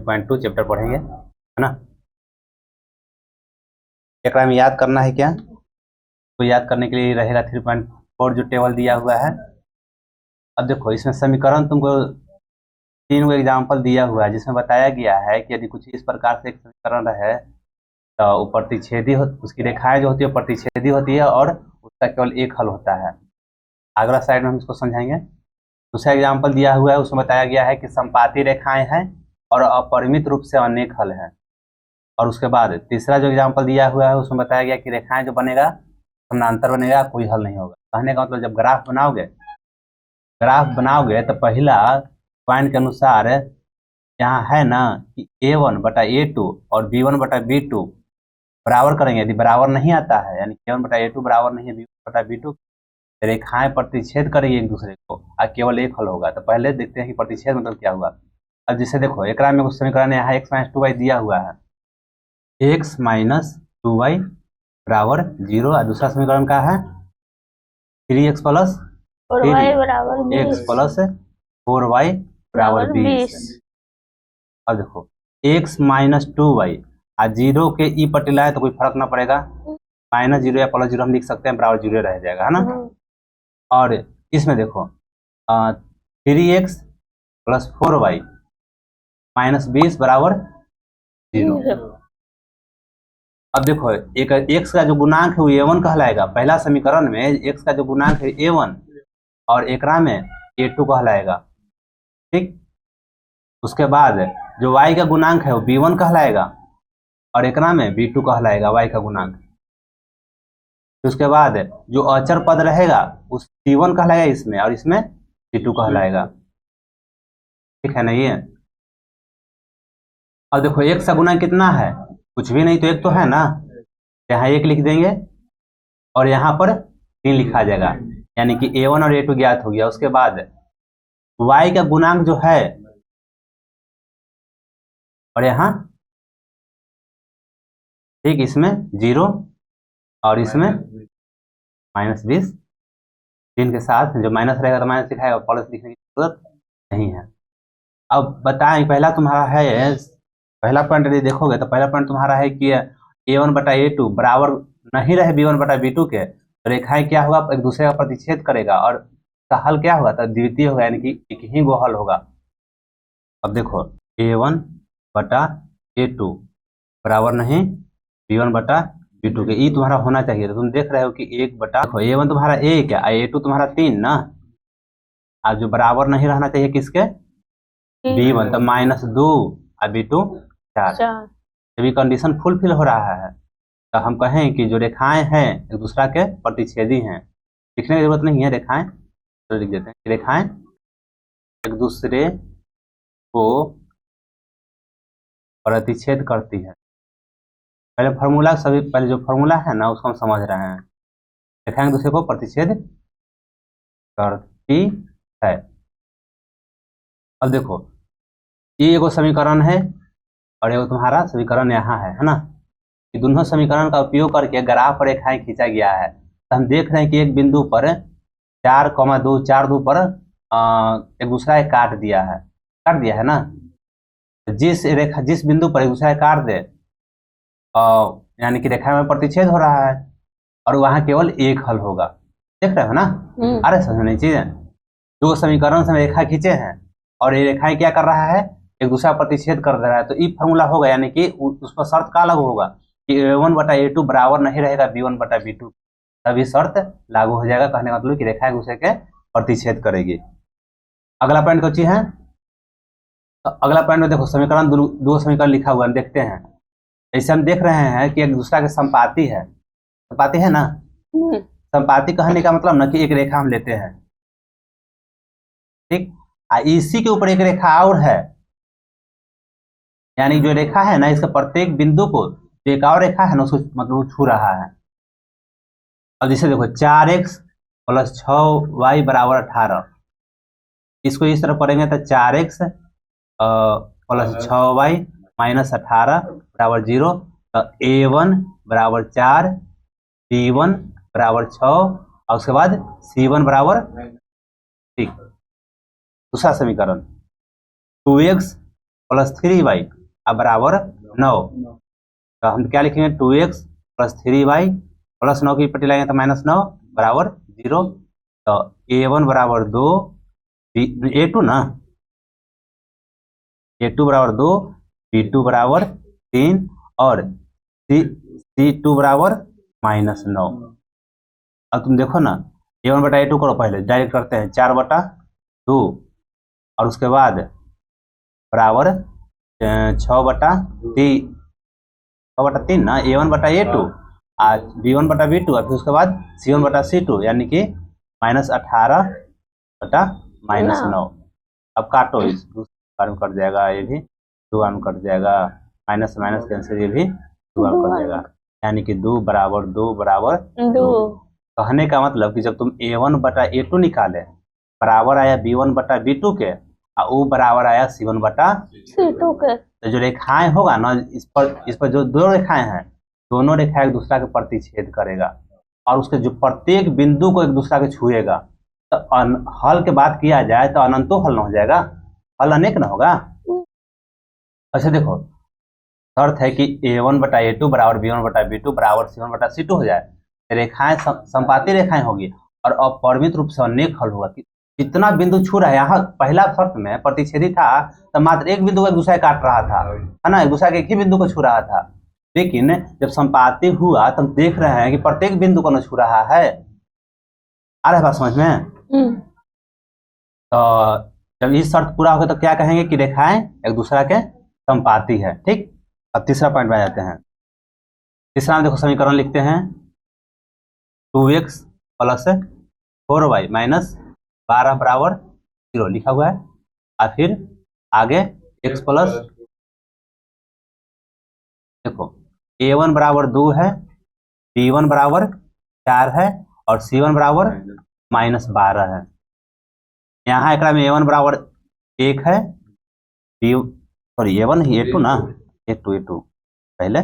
3.2 chapter पढ़ेंगे, है ना। एक में याद करना है क्या, तो याद करने के लिए रहेगा 3.4 जो टेबल दिया हुआ है। अब देखो इसमें समीकरण तुमको 3 एग्जाम्पल दिया हुआ है, जिसमें बताया गया है कि यदि कुछ इस प्रकार से एक समीकरण है तो वो प्रतिच्छेदी हो, उसकी रेखाएं जो होती है प्रतिच्छेदी होती है और उसका केवल एक हल होता है। अगला साइड में हम इसको समझाएंगे। दूसरा एग्जाम्पल दिया हुआ है, उसमें बताया गया है कि समपाती रेखाएं हैं और अपरिमित रूप से अनेक हल है। और उसके बाद तीसरा जो एग्जाम्पल दिया हुआ है उसमें बताया गया कि रेखाएं जो बनेगा समानांतर बनेगा, कोई हल नहीं होगा। कहने का मतलब जब ग्राफ बनाओगे तो पहला पॉइंट के अनुसार यहाँ है ना कि a1/a2 और b1/b2 बराबर करेंगे। यदि बराबर नहीं आता है यानी a1/a2 बराबर नहीं है b1/b2, रेखाएं प्रतिच्छेद करेंगे एक दूसरे को और केवल एक हल होगा। तो पहले देखते हैं कि प्रतिच्छेद मतलब क्या हुआ। अब जैसे देखो एक में कुछ समीकरण यहाँ x - 2y दिया हुआ है, x - 2y बराबर 0। और दूसरा समीकरण का है 3x + 3x + 4y बराबर 20। अब देखो x - 2y और 0 के ई पटिला है तो कोई फर्क ना पड़ेगा, -0 या +0 हम लिख सकते हैं, बराबर 0 रह जाएगा, है ना। और इसमें देखो 3x + 4y -20 बराबर 0। अब देखो एक x का जो गुणांक है वो a1 कहलाएगा। पहला समीकरण में x का जो गुणांक है a1 और एकरा में a2 कहलाएगा, ठीक। उसके बाद जो y का गुणांक है वो b1 कहलाएगा और एकरा में b2 कहलाएगा y का गुणांक। उसके बाद जो अचर पद रहेगा उस c1 कहलाएगा इसमें और इसमें c2 कहलाएगा, ठीक है ना। ये अब देखो x का गुणांक कितना है, कुछ भी नहीं तो एक तो है ना, यहाँ 1 लिख देंगे और यहाँ पर 3 लिखा जाएगा, यानी कि a1 और a2 ज्ञात हो गया। उसके बाद y का गुणांक जो है और यहाँ ठीक इसमें 0 और इसमें -20, 3 के साथ जो माइनस रहेगा तो माइनस लिखाएगा, प्लस लिखने की जरूरत नहीं है। अब बताएं पहला तुम्हारा है, पहला पॉइंट यदि देखोगे तो पहला पॉइंट तुम्हारा है कि a1/a2 बराबर नहीं रहे b1/b2 के, तो रेखाएं क्या होगा एक दूसरे का प्रतिच्छेद करेगा और उसका हल क्या होगा, तो द्वितीय होगा, यानी कि एक ही वो हल होगा। अब देखो a1/a2 बराबर नहीं b1/b2 के, ई तुम्हारा होना चाहिए। तो तुम देख रहे हो कि देखो a1 तुम्हारा 1 है, a2 तुम्हारा 3 ना, आज जो बराबर नहीं रहना चाहिए किसके, b1 तो -2 और b2 4। जब ये कंडीशन फुलफिल हो रहा है तो हम कहें कि जो रेखाएं हैं एक दूसरा के प्रतिच्छेदी हैं। लिखने की जरूरत नहीं है, रेखाएं तो लिख देते हैं, रेखाएं एक दूसरे को प्रतिच्छेद करती है। पहले फार्मूला पहले जो फार्मूला है ना उसको हम समझ रहे हैं। रेखाएं एक दूसरे को प्रतिच्छेद करती है। अब देखो ये एगो समीकरण है और एगो तुम्हारा समीकरण यहाँ है ना। कि दोनों समीकरण का उपयोग करके ग्राफ पर रेखाएं खींचा गया है। तो हम देख रहे हैं कि एक बिंदु पर 4,2 पर एक दूसरा काट दिया है ना। जिस बिंदु पर एक दूसरा काट दे यानी कि रेखा में प्रतिच्छेद हो रहा है और वहां केवल एक हल होगा। देख रहे हो ना, अरे समझने चीज है, दो समीकरण से रेखा खींचे हैं और ये रेखाएं क्या कर रहा है, एक दूसरा प्रतिच्छेद कर दे रहा है। तो ई फॉर्मूला होगा, यानी कि उस पर शर्त का लागू होगा कि a1/a2 बराबर नहीं रहेगा b1/b2, तभी शर्त लागू हो जाएगा। कहने का मतलब कि रेखा एक दूसरे के प्रतिच्छेद करेगी। अगला पॉइंट क्या चीज है, तो अगला पॉइंट में देखो समीकरण दो समीकरण लिखा हुआ है, देखते हैं। ऐसे हम देख रहे हैं कि एक दूसरा के संपाती है ना। संपाती कहने का मतलब ना कि एक रेखा हम लेते हैं, ठीक, इसी के ऊपर एक रेखा और है, यानी जो रेखा है ना इसके प्रत्येक बिंदु को जो एक और रेखा है ना उसको मतलब छू रहा है। अब जैसे देखो 4x + 6y = 18, इसको इस तरह पढ़ेंगे तो 4x + 6y - 18 = 0। तो a1 = 4, b1 = 6 और उसके बाद c1 = ठीक। दूसरा समीकरण 2x +3y अब बराबर 9। तो हम क्या लिखेंगे 2x + 3y +9 की पट्टी लगाएंगे तो -9 बराबर 0। तो a1 बराबर 2, a2 ना, a2 बराबर 2, b2 बराबर 3 और c2 बराबर -9। अब तुम देखो ना a1 बटा a2 करो, पहले डायरेक्ट करते हैं 4/2 और उसके बाद बराबर 6/3 ना, a1 बटा a2 आज b1 बटा b2 और फिर उसके बाद c1 बटा c2 यानी कि -18 बटा -9। अब काटो, इस बार में कट जाएगा, ये भी 2 बार में कट जाएगा, माइनस माइनस कैंसिल, ये भी 2 बार में कट जाएगा, यानी कि 2 बराबर 2 बराबर 2। कहने का मतलब कि जब तुम a1 बटा a2 निकाले बराबर आया b1 बटा b2 के और वो बराबर आया c1 बटा c2 के, तो जो रेखाएं होगा ना इस पर जो दो रेखाएं हैं दोनों रेखाएं एक दूसरा के प्रतिच्छेद करेगा और उसके जो प्रत्येक बिंदु को एक दूसरा के छुएगा। तो हल के बात किया जाए तो अनंतो हल न हो जाएगा, हल अनेक न होगा। अच्छा देखो, शर्त है कि a1 बटा a2 बराबर b1 बटा b2 बराबर c1 बटा c2 हो जाए, रेखाएं समपाती रेखाएं होगी और अपरिमित रूप से अनेक हल होगा। कितना बिंदु छू रहा है, यहाँ पहला शर्त में प्रतिच्छेदी था तो मात्र एक बिंदु को एक दूसरा काट रहा था, है ना, एक दूसरा के एक ही बिंदु को छू रहा था। लेकिन जब संपाती हुआ तो हम देख रहे हैं कि प्रत्येक बिंदु को न छू रहा है। आ रहा है बात समझ में? तो जब इस शर्त पूरा होगा तो क्या कहेंगे कि रेखाएं एक दूसरा के संपाती है। ठीक, अब तीसरा पॉइंट में आ जाते हैं। तीसरा में देखो समीकरण लिखते हैं 2x + 4y - 12 बराबर 0 लिखा हुआ है और फिर आगे x प्लस, देखो a1 बराबर 2 है, b1 बराबर 4 है और c1 बराबर -12 है। यहाँ एक में a1 बराबर 1 है, a1 a2 ना, a2 पहले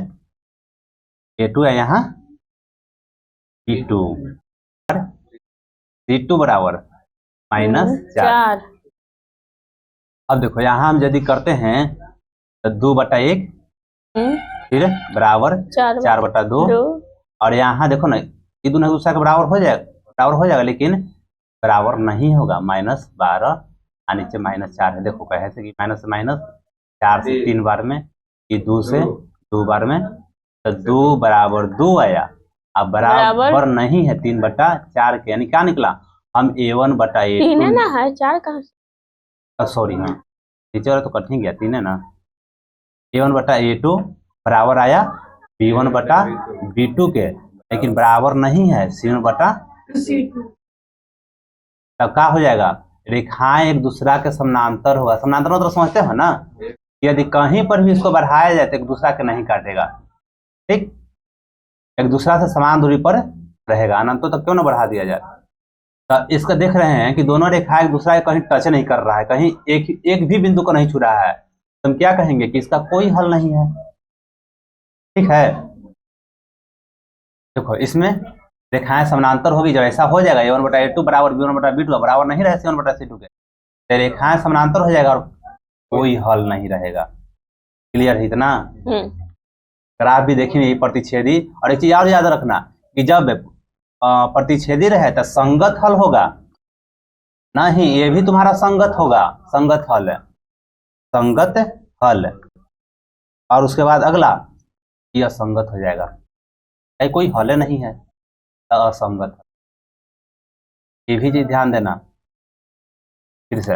a2 है, यहाँ b2 और c2 बराबर -4। अब देखो यहाँ हम यदि करते हैं तो 2/1 फिर बराबर 4/2 और यहाँ देखो ना ये दोनों दूसरा के बराबर हो जाएगा, लेकिन बराबर नहीं होगा, -12 और नीचे -4 है। देखो कैसे कि माइनस माइनस 4 से 3 बार में, ये 2 से 2 बार में, तो 2 बराबर 2 आया। अब बराबर नहीं है 3/4 के, यानी क्या निकला, हम a1 बटा a2 ना है 4 कहाँ, सॉरी हाँ नीचे वाला तो कट ही गया, 3 है ना, a1 बटा a2 बराबर आया b1 बटा b2 के, लेकिन बराबर नहीं है c1 बटा c2। तब क्या हो जाएगा, रेखाएं एक दूसरा के समानांतर होगा। समानांतर मतलब समझते हो ना, यदि कहीं पर भी इसको बढ़ाया जाए तो एक दूसरा के नहीं काटेगा। ठीक, एक दूसरा से समान दूरी पर रहेगा, अनंतों तक क्यों ना बढ़ा दिया जाए। तो इसका देख रहे हैं कि दोनों रेखाएं एक दूसरा के कहीं टच नहीं कर रहा है, कहीं एक भी बिंदु को नहीं छू रहा है, तो हम क्या कहेंगे कि इसका कोई हल नहीं है। ठीक है, देखो इसमें रेखाएं समानांतर होगी, जब ऐसा हो जाएगा a1 बटा a2 बराबर b1 बटा b2 बराबर नहीं रहे c1 बटा c2 के, तो रेखाएं समानांतर हो जाएगा और कोई हल नहीं रहेगा। क्लियर है इतना? ग्राफ भी देखेंगे प्रतिच्छेदी, और एक चीज और याद रखना कि जब प्रतिच्छेदी रहे तो संगत हल होगा, नहीं ये भी तुम्हारा संगत होगा, संगत हल है, संगत हल, और उसके बाद अगला यह असंगत हो जाएगा, कोई हल नहीं है तो असंगत। ये भी चीज ध्यान देना। फिर से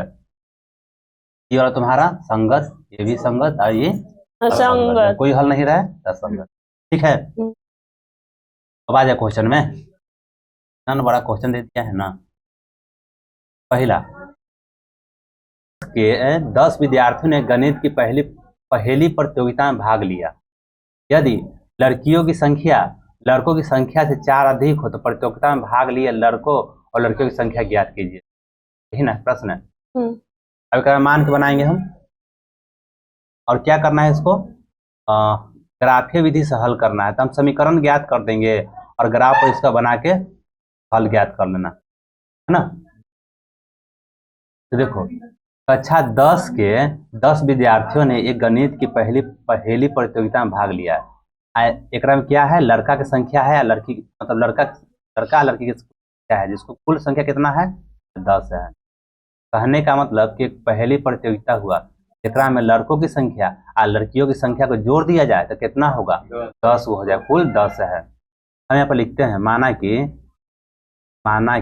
ये वाला तुम्हारा संगत, ये भी संगत और ये असंगत, कोई हल नहीं रहा है तो असंगत। ठीक है, अब आ जाए क्वेश्चन में, ना बड़ा क्वेश्चन दे दिया है ना। पहला के 10 विद्यार्थियों ने गणित की पहली प्रतियोगिता में भाग लिया। यदि लड़कियों की संख्या लड़कों की संख्या से 4 अधिक हो तो प्रतियोगिता में भाग लिए लड़कों और लड़कियों की संख्या ज्ञात कीजिए। यही ना प्रश्न है। अब क्या मान के बनाएंगे हम, और क्या करना है, इसको ग्राफीय विधि से हल करना है। तो हम समीकरण ज्ञात कर देंगे और ग्राफ पर इसका बना के हल ज्ञात कर लेना है ना। तो देखो कक्षा 10 के 10 विद्यार्थियों ने एक गणित की पहेली प्रतियोगिता में भाग लिया। एकरा में क्या है, लड़का की संख्या है या लड़की, मतलब लड़का लड़की की संख्या है, जिसको कुल संख्या कितना है, 10 है। कहने का मतलब कि एक पहेली प्रतियोगिता हुआ, एकरा में लड़कों की संख्या और लड़कियों की संख्या को जोड़ दिया जाए तो कितना होगा, 10 हो जाए, कुल 10 है। हम यहाँ पर लिखते हैं, माना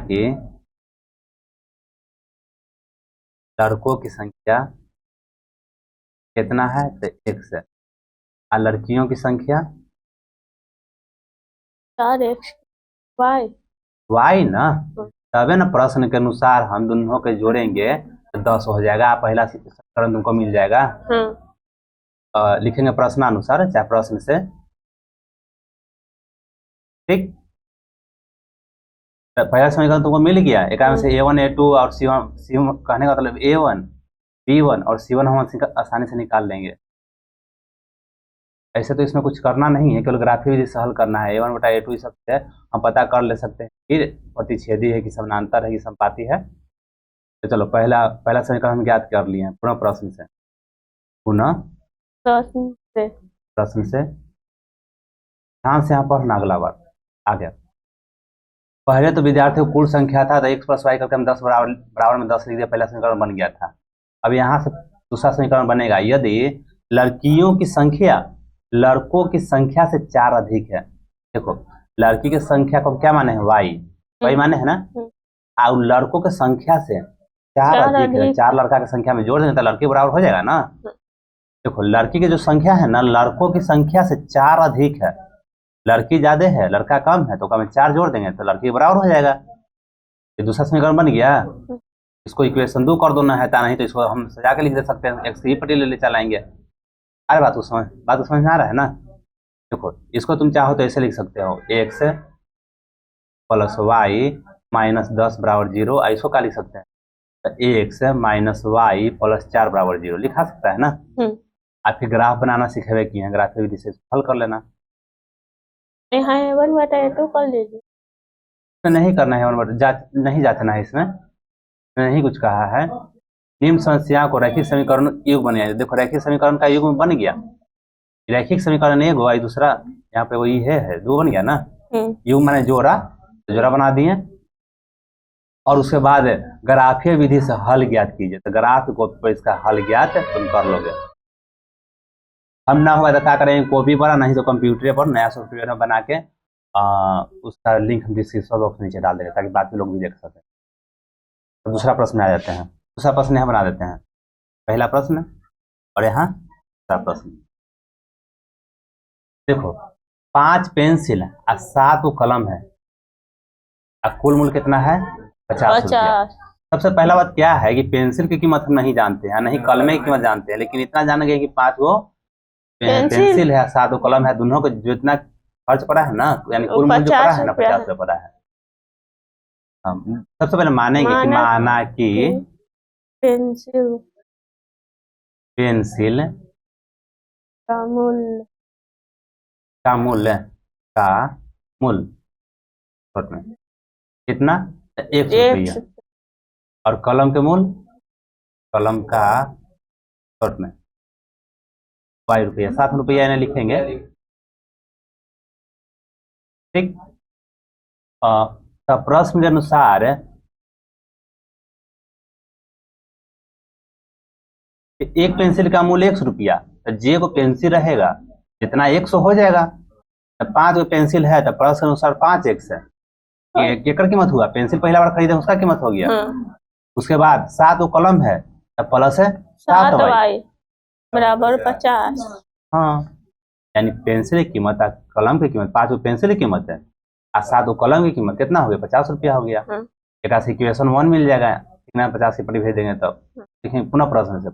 कि लड़कों की संख्या कितना है, तो x है, और लड़कियों की संख्या 4x y y ना, तबे ना प्रश्न के अनुसार हम दोनों के जोड़ेंगे तो 10 हो जाएगा। पहला समीकरण तुमको मिल जाएगा। लिखेंगे प्रश्नानुसार, चाहे प्रश्न से, ठीक। पहला समीकरण तुमको मिल गया, एक में से a1 a2 और c1 कहने का मतलब a1 b1 और c1 हम आसानी से निकाल लेंगे। ऐसे तो इसमें कुछ करना नहीं है, केवल ग्राफी विधि से हल करना है। a1 बटा a2 सबसे हम पता कर ले सकते हैं कि प्रतिच्छेदी है कि समानांतर है कि संपाती है। तो चलो पहला समीकरण हम ज्ञात कर लिए हैं पुनः प्रश्न से, ध्यान से यहाँ पढ़ना अगला बार आगे। पहले तो विद्यार्थियों को कुल संख्या था तो x प्लस वाई करके हम 10 बराबर में 10 लिख दिया, पहला समीकरण बन गया था। अब यहाँ से दूसरा समीकरण बनेगा, यदि लड़कियों की संख्या लड़कों की संख्या से 4 अधिक है। देखो, लड़की की संख्या को क्या माने हैं, वाई माने है ना, और लड़कों की संख्या से 4 अधिक है, 4 लड़का की संख्या में जोड़ देंगे तो लड़की बराबर हो जाएगा ना। देखो, लड़की की जो संख्या है ना, लड़कों की संख्या से 4 अधिक है, लड़की ज्यादा है लड़का कम है, तो कम 4 जोड़ देंगे तो लड़की बराबर हो जाएगा। ये दूसरा समीकरण बन गया। इसको इक्वेशन 2 कर दो ना है, नहीं तो इसको हम सजा के लिख दे सकते हैं, x की पट्टी ले चलाएंगे। अरे बात को समझ में आ रहा है ना। देखो, इसको तुम चाहो तो ऐसे लिख सकते हो, x प्लस वाई माइनस 10 बराबर 0। इसको क्या लिख सकते हैं, तो x माइनस वाई प्लस 4 बराबर 0 लिखा सकता है ना। आप फिर ग्राफ बनाना सिखेवे किए हैं, ग्राफ विधि से हल कर लेना। यहाँ a1 बटा a2 कर लीजिए, नहीं करना है, नहीं जांचना है इसमें, नहीं कुछ कहा है। निम्न समस्या को रैखिक समीकरण युग बने। देखो, रैखिक समीकरण का युग बन गया, रैखिक समीकरण एक हुआ, दूसरा यहाँ पे वही है 2 बन गया ना। युग माने जोड़ा, तो जोड़ा बना दिए, और उसके बाद ग्राफीय विधि से हल ज्ञात कीजिए। तो ग्राफ को इसका हल ज्ञात तुम कर लोगे। हम ना होगा तो क्या करेंगे, कॉपी पर, नहीं तो कंप्यूटर पर नया सॉफ्टवेयर में बना के उसका लिंक हम डिस्क्रिप्शन बॉक्स में नीचे डाल देंगे ताकि बाकी लोग भी देख सकें। तो दूसरा प्रश्न आ जाते हैं, दूसरा प्रश्न यहाँ बना देते हैं, पहला प्रश्न और यहाँ दूसरा प्रश्न। देखो, 5 पेंसिल और 7 कलम है, और कुल मूल्य कितना है, 50 रुपया। सबसे पहला बात क्या है कि पेंसिल की कीमत हम नहीं जानते हैं, नहीं कलमे की कीमत जानते हैं, लेकिन इतना जान गए कि 5 वो पेंसिल है, 7 कलम है, दोनों को जितना खर्च पड़ा है ना, यानी कुल मूल्य जो पड़ा है ना, 50 रुपया पड़ा है। हम सबसे पहले मानेंगे कि माना कि पेंसिल का मूल्य कितना, 1 रुपया, और कलम के मूल्य, कलम का शॉर्ट में y रुपया, 7 रुपया इन्हें लिखेंगे, ठीक। प्रश्न के अनुसार एक पेंसिल का मूल्य 100 रुपया, तो जे को पेंसिल रहेगा जितना 100 हो जाएगा। तो 5 को पेंसिल है तो प्रश्न के अनुसार 5x है, एकड़ कीमत हुआ, पेंसिल पहला बार खरीदे उसका कीमत हो गया। उसके बाद 7 को कलम है तो प्लस है 7y बराबर 50। हाँ, यानी पेंसिल की कीमत और कलम की कीमत, 5 को पेंसिल की कीमत है और 7 को कलम की कीमत कितना हो गया, 50 रुपया हो गया। एक इक्वेशन 1 मिल जाएगा, 50 की पट्टी भेज देंगे तब। देखें पुनः प्रश्न से,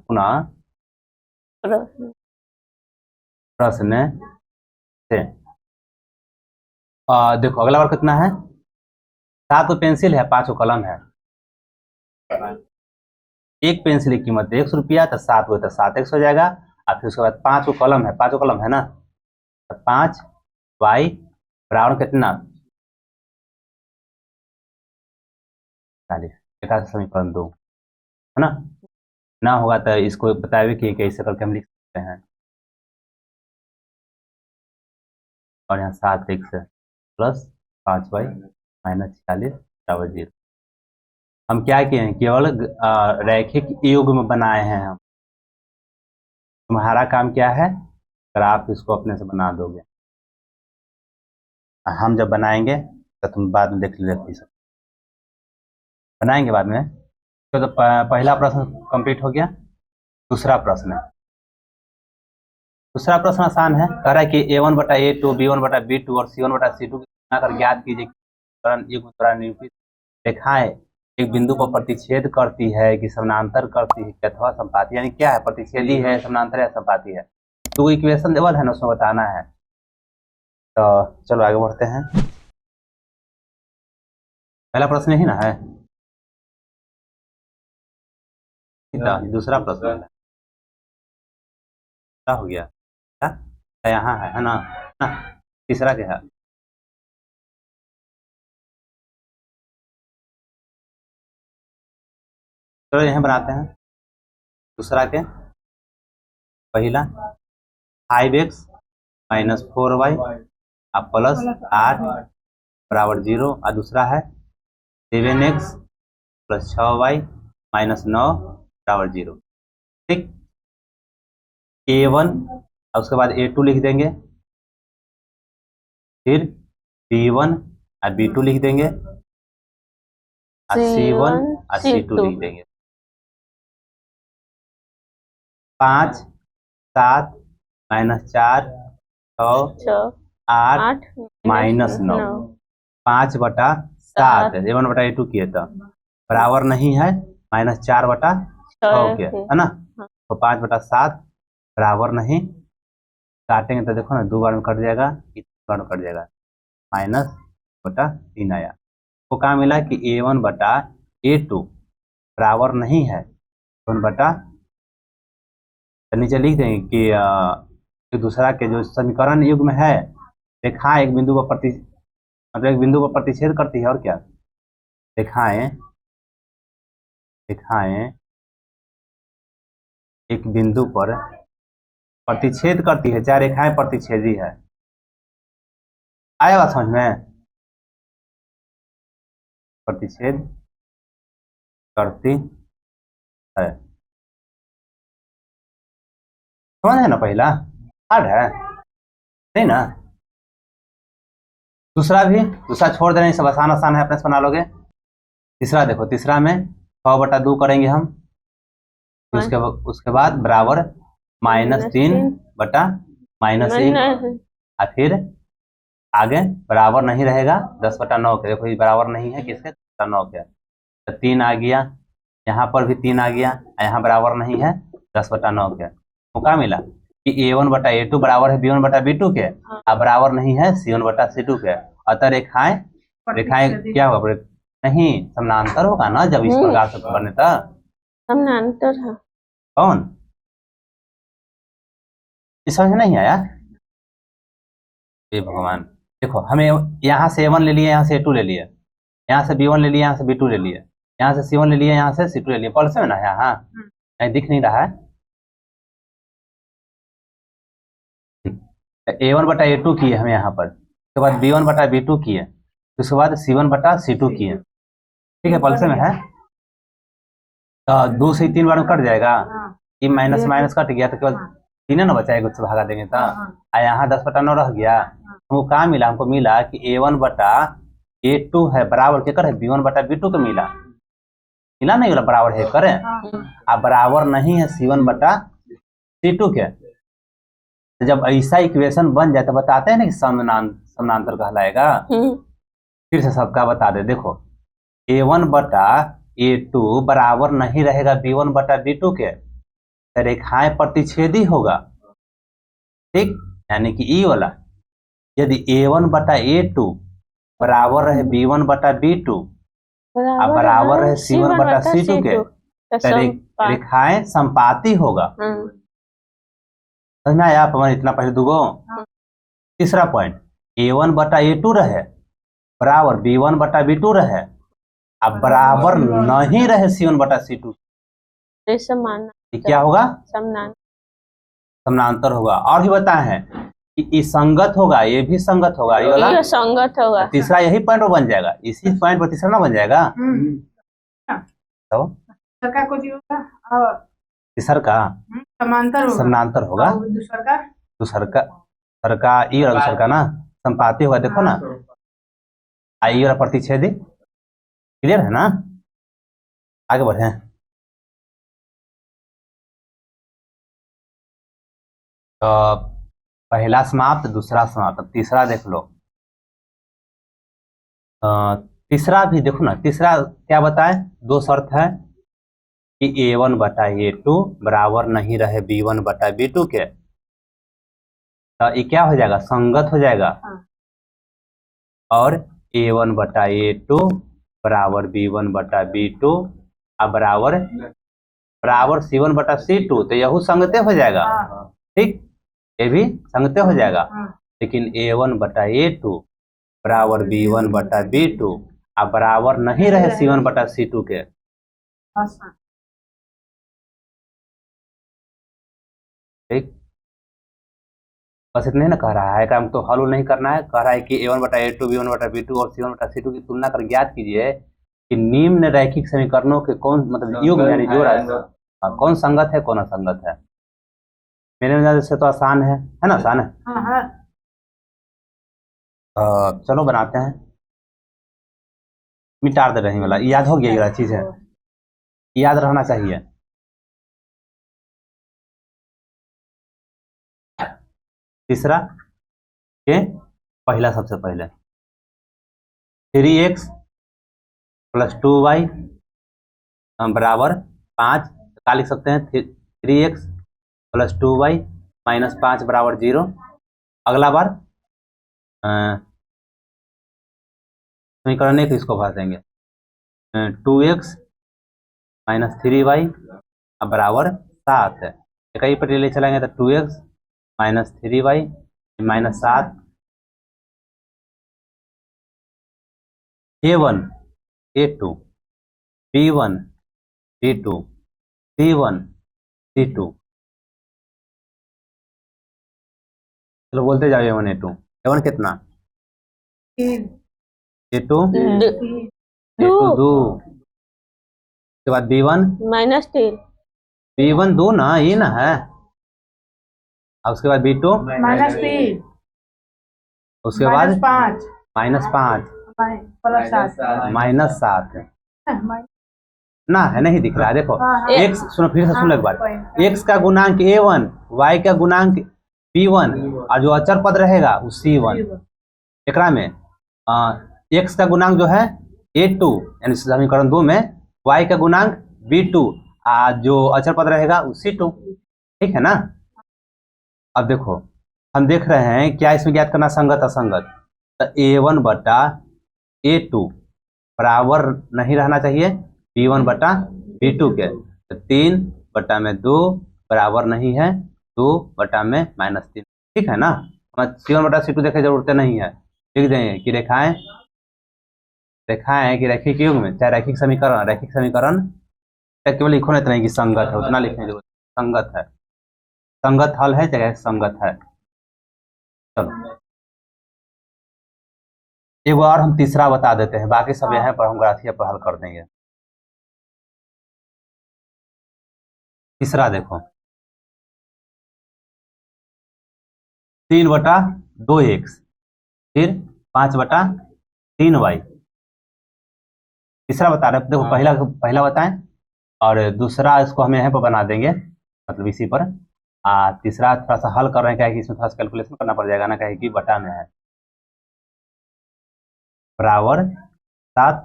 देखो अगला बार कितना है, 7 पेंसिल है, 5 कलम है, एक पेंसिल की कीमत 100 रुपया, तो 7 हुए तो 7x हो जाएगा, और फिर उसके बाद 5 कलम है, 5 कलम है ना, तो 5y बराबर कितना, 40, समीकरण 2 है ना। ना होगा तो इसको बताइए कि कैसे करके हम लिख सकते हैं। और यहाँ 7x प्लस 5y माइनस 46 बराबर 0। हम क्या किए हैं, केवल रैखिक युग्म बनाए हैं हम। तुम्हारा काम क्या है, अगर आप इसको अपने से बना दोगे, हम जब बनाएंगे तो तुम बाद में देख सकते, बनाएंगे बाद में। तो पहला प्रश्न कंप्लीट हो गया। दूसरा प्रश्न आसान है। कह रहा है कि a1 बटा a2 b1 बटा b2 और c1 बटा c2 की तुलना कर ज्ञात कीजिए युग्म द्वारा निरूपित रेखाएं एक बिंदु को प्रतिच्छेद करती है कि समानांतर करती है अथवा संपाती, यानी क्या है, प्रतिच्छेदी है, समानांतर है, संपाती है। तो इक्वेशन देवल है ना, उसमें बताना है। तो चलो आगे बढ़ते हैं। पहला प्रश्न ही ना है, दूसरा प्रश्न क्या हो गया, क्या यहाँ है ना, तीसरा क्या है, चलो यहाँ बनाते हैं। दूसरा के पहला 5x माइनस 4y अब प्लस 8 बराबर 0, और दूसरा है 7x प्लस 6y माइनस 9 बराबर 0। ठीक, a1 और उसके बाद a2 लिख देंगे, फिर b1 और b2 लिख देंगे, और c1 और c2 लिख देंगे। 5 7 माइनस 4 6 8 माइनस 9 5 बटा 7 a1 बटा a2 किए तो बराबर नहीं है माइनस 4 बटा 6 के, है ना। तो 5 बटा 7 बराबर नहीं, काटेंगे तो देखो ना 2 बार में कट जाएगा, 1 बार में कट जाएगा, माइनस बटा 3 आया। तो क्या मिला कि a1 बटा a2 बराबर नहीं है 1 बटा, नीचे लिख देंगे कि दूसरा के जो समीकरण युग्म है, रेखाएं एक बिंदु पर मतलब एक बिंदु पर प्रतिच्छेद करती है, और क्या, रेखाएं एक बिंदु पर प्रतिच्छेद करती है, चाहे रेखाएं प्रतिच्छेदी है। आया बात समझ में, प्रतिच्छेद करती है, समझ है ना, पहला हार्ड है नहीं ना। दूसरा छोड़ देना, सब आसान है, अपने से बना लोगे। तीसरा देखो, तीसरा में 6 बटा 2 करेंगे हम, उसके बाद बराबर माइनस 3 बटा माइनस 1, और फिर आगे बराबर नहीं रहेगा 10 बटा 9 के, देखो ये बराबर नहीं है किसके, 9 के, तो 3 आ गया, यहाँ पर भी 3 आ गया, यहाँ बराबर नहीं है 10 बटा 9 के। तो क्या मिला कि a1 बटा a2 बराबर है b1 बटा b2 के, और बराबर नहीं है c1 बटा c2 के। अतः रेखाएं क्या होगा, नहीं समानांतर होगा ना, जब इस प्रकार से करने तो समानांतर है। कौन, इस समझ नहीं आया, हे भगवान। देखो हमें यहाँ से a1 ले लिया, यहाँ से a2 ले लिया, यहाँ से b1 ले लिया, यहाँ से b2 ले लिया, यहाँ से c1 ले लिया, यहाँ से c2 ले लिया, पल्स में ना है, हाँ कहीं दिख नहीं रहा है। a1 बटा a2 किए हमें यहाँ पर, उसके बाद b1 बटा b2 किए, उसके बाद c1 बटा c2 किए, ठीक है, पल्स में है। तो 2 से 3 बार में कट जाएगा, ये माइनस माइनस कट गया, तो केवल 3 ना बचाएगा, उससे भागा देंगे तो यहाँ 10 बटा 9 रह गया। हमको कहाँ मिला, हमको मिला कि a1 बटा a2 है बराबर के करे b1 बटा b2 के मिला नहीं, वाला बराबर है करे, अब बराबर नहीं है c1 बटा c2 के। तो जब ऐसा इक्वेशन बन जाए तो बताते हैं ना कि समानांतर कहलाएगा। फिर से सबका बता दे, देखो a1 बटा a2 बराबर नहीं रहेगा b1 बटा b2 के, तो रेखाएं प्रतिच्छेदी होगा, ठीक, यानी कि ई वाला, यदि a1 बटा a2 बराबर रहे b1 बटा b2 और बराबर रहे c1 बटा c2 के, तो रेखाएं संपाती होगा। समझ में आया आप, इतना पहले दूगो। तीसरा पॉइंट, a1 बटा a2 रहे बराबर b1 बटा b2 रहे, अब बराबर नहीं रहे c1 बटा c2, ये समानांतर ये क्या होगा? समानांतर समानांतर होगा। और भी बताए हैं कि ये संगत होगा, ये भी संगत होगा, ये वाला ये संगत होगा। तीसरा यही पॉइंट पर बन जाएगा, इसी पॉइंट पर तीसरा ना बन जाएगा। तो सरकार को जी होगा और तीसर का समांतर होगा, समानांतर होगा, और दूसर का दूसर का ई और दूसर का ना संपाती होगा। देखो ना, आई और प्रतिच्छेदी, क्लियर है ना? आगे बढ़े। तो पहला समाप्त, दूसरा समाप्त, अब तीसरा देख लो। तीसरा भी देखो ना, तीसरा क्या बताए? दो शर्त है कि A1 बटा A2 बराबर नहीं रहे B1 बटा B2 के। तो ये क्या हो जाएगा? संगत हो जाएगा। और A1 बटा A2 बराबर B1 बटा B2 अब बराबर C1 बटा C2, तो यह संगते हो जाएगा। ठीक, ये भी संगते हो जाएगा। लेकिन A1 बटा A2 बराबर B1 बटा B2 अब बराबर नहीं रहे C1 बटा C2 के। ठीक, बस इतने ही ना कह रहा है, काम तो हल नहीं करना है। कह रहा है कि A1 बटा A2 B1 बटा B2 और C1 बटा C2 की तुलना कर ज्ञात कीजिए कि निम्न रैखिक समीकरणों के कौन मतलब युग्म यानी जोड़ा कौन संगत है कौन असंगत है। मेरे नजर से तो आसान है ना? आसान है। चलो बनाते हैं। मिटा दे रही वाला याद हो गया, ये चीज है, याद रहना चाहिए। तीसरा के पहला, सबसे पहले 3x प्लस 2y बराबर 5, क्या लिख सकते हैं? 3x प्लस 2y माइनस 5 बराबर 0। अगला बार समीकरण एक इसको भर देंगे, 2x माइनस 3y बराबर 7 है। कई पर ले चलेंगे तो 2x minus 3y minus 7। A1 A2 B1 B2 C1 C2। चलो बोलते जाओ A1 A2। A1 कितना? A2 A2 2, उसके बाद B1 -3 B1 2 ना, ये ना है। और उसके बाद B2 -3 उसके बाद -5 -5 प्लस 7 -7 ना है, नहीं दिख रहा है। देखो x, सुनो फिर से सुनो एक बार। x का गुणांक A1, y का गुणांक B1 और जो अचर पद रहेगा वो C1। एकरा में x का गुणांक जो है A2 यानी समीकरण 2 में, y का गुणांक B2 जो अचर पद रहेगा वो C2। ठीक है ना? अब देखो हम देख रहे हैं क्या इसमें ज्ञात करना, संगत असंगत। तो A1 बटा A2 बराबर नहीं रहना चाहिए B1 बटा B2 के। तो 3 बटा में 2 बराबर नहीं है 2 बटा में -3। ठीक है ना? हमें C1 बटा C2 देखे जरूरत नहीं है। लिख देंगे कि रेखाएं कि रैखिक युग्म में, चाहे रैखिक समीकरण केवल लिखो ना, इतना ही कि संगत है, उतना लिखने की जरूरत। संगत है, संगत हल है, चाहे संगत है। चलो एक बार हम तीसरा बता देते हैं, बाकी सब यहाँ पर हम ग्राफिया पर हल कर देंगे। तीसरा देखो 3 बटा 2x फिर 5 बटा 3y। तीसरा बता रहे, देखो पहला बताएं और दूसरा इसको हम यहाँ पर बना देंगे, मतलब इसी पर। तीसरा थोड़ा सा हल कर रहे हैं, क्या है कि इसमें थोड़ा सा कैलकुलेशन करना पड़ जाएगा ना, क्या है कि बटा में है बराबर 7।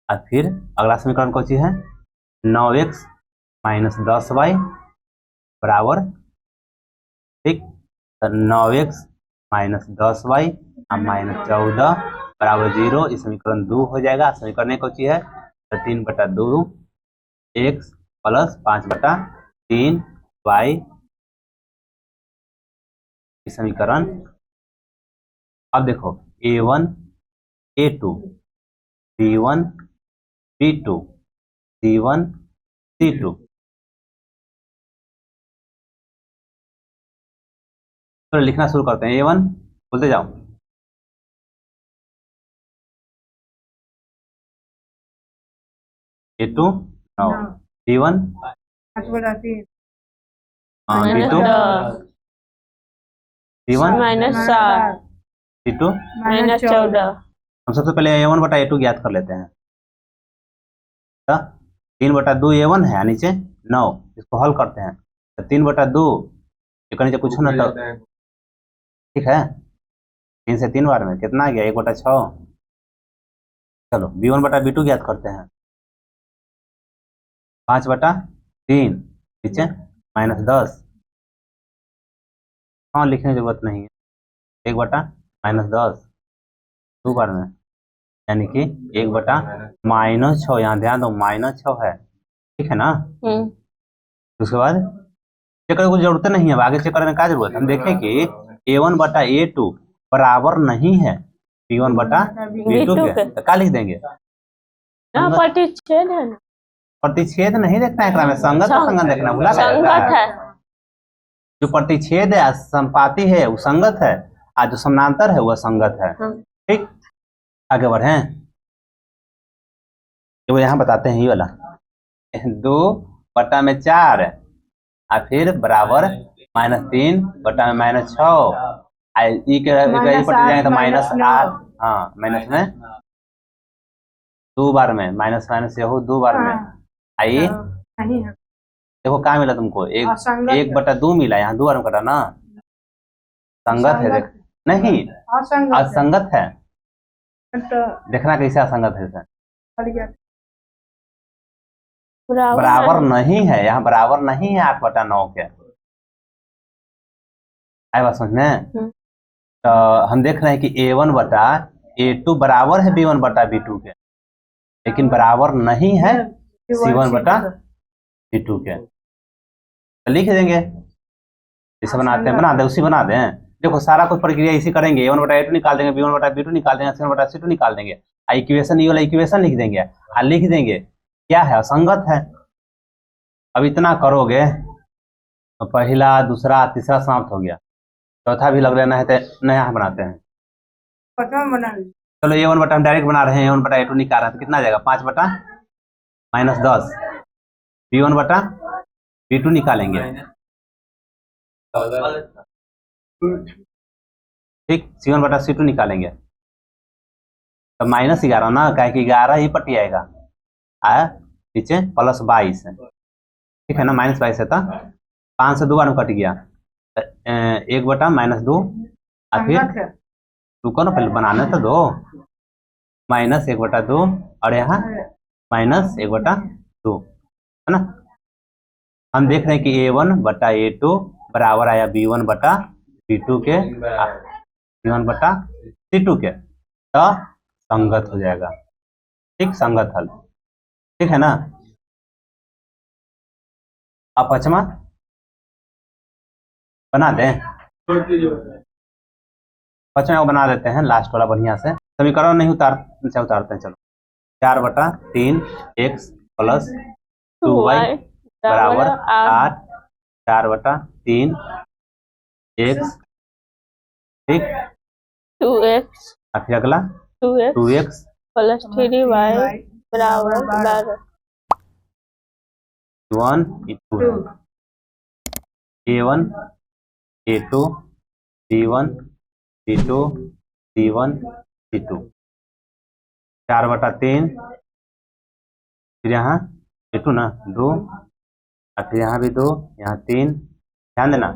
और फिर अगला समीकरण कौन सी है? 9x माइनस 10y बराबर, ठीक, तो 9x माइनस 10y माइनस 14 बराबर 0। इस समीकरण 2 हो जाएगा। समीकरण कौन सी है? तो 3 बटा 2 x प्लस 5 बटा 3y। इस समीकरण, अब देखो A1 A2 B1 B2 C1 C2 तो लिखना शुरू करते हैं। A1 बोलते जाओ। A2 9, B1 5 बटा 3 minus B2 10 C1 minus 7 C2। Minus 14 हम सबसे पहले A1 बटा A2 ज्ञात कर लेते हैं। तो 3 बटा 2 A1 है, नीचे 9, इसको हल करते हैं। तो 3 बटा 2 एक नीचे कुछ ना, तो ठीक है, 3 से 3 बार में कितना आ गया, 1 बटा 6। चलो B1 बटा B2 ज्ञात करते हैं। 5 बटा 3 नीचे माइनस 10, हाँ लिखने की जरूरत नहीं है। 1 बटा माइनस 10 दो बार में, यानी कि 1 बटा माइनस 6। यहाँ ध्यान दो, माइनस 6 है, ठीक है ना। उसके बाद चेक करने की जरूरत नहीं है, अब आगे चेक करने का जरूरत है। हम देखें कि A1 बटा A2 बराबर नहीं है B1 बटा B2 के, तो क्या लिख देंगे? यहाँ प्रतिच्छेद है ना, प्रतिच्छेद नहीं देखना है एकरा में, संगत और संगत देखना, भूला गया संगत है। जो प्रतिच्छेद है, संपाती है, वो संगत है, और जो समानांतर है वह संगत है। ठीक, आगे बढ़े। वो यहाँ बताते हैं ये वाला 2 बटा में 4 और फिर बराबर -3 बटा में -6 ई के पट जाएंगे तो -8। हाँ, माइनस में 2 बार में, माइनस माइनस से हो 2 बार में आई। नहीं है देखो क्या मिला तुमको, 1 बटा 2 मिला, यहाँ 2 बार में कटा ना, संगत है। देख नहीं, असंगत है, देखना कैसे असंगत है सर। बराबर नहीं है, यहाँ बराबर नहीं है 8 बटा 9 के। आए बात समझ में? तो हम देख रहे हैं कि A1 बटा A2 बराबर है B1 बटा B2 के, लेकिन बराबर नहीं है C1 बटा C2 के। तो लिख देंगे, इसे बनाते हैं, बना दे उसी बना दें। देखो सारा कुछ प्रक्रिया इसी करेंगे, A1 बटा A2 निकाल देंगे, B1 बटा B2 निकाल देंगे, C1 बटा C2 निकाल देंगे, इक्वेशन ये वाला इक्वेशन लिख देंगे, और लिख देंगे क्या है, असंगत है। अब इतना करोगे तो पहला दूसरा तीसरा समाप्त हो गया, चौथा भी लग लेना है तो नया बनाते हैं। चलो A1 बटा हम डायरेक्ट बना रहे हैं, A1 बटा A2 निकाल रहे हैं, तो कितना आ जाएगा, 5 बटा -10। B1 बटा B2 निकालेंगे, ठीक, C1 बटा C2 निकालेंगे, तो -11 ना, क्या कि 11 ही पटी आएगा, आया नीचे +22 है, ठीक है ना, -22 है, तो 5 से 2 बार में कट गया, 1 बटा -2 और फिर रुको ना, पहले बनाने तो दो, -1 बटा 2 और यहाँ -1 बटा 2, है ना। हम देख रहे हैं कि A1 बटा A2 बराबर आया B1 बटा B2 के, B1 बटा C2 के, तो संगत हो जाएगा, ठीक, संगत हल, ठीक है ना। अब पचमा बना दें, पचमा को बना देते हैं लास्ट वाला बढ़िया से, समीकरण नहीं उतारते हैं। चलो 4 बटा 3 x प्लस 2y बराबर 8, 4 बटा 3 x, ठीक, 2x और फिर अगला 2x प्लस 3y बराबर 12। 1 2 A1 A2 B1 B2 C1 C2, 4 बटा 3, फिर यहाँ A2 ना 2, और फिर यहाँ भी 2, यहाँ 3, ध्यान देना,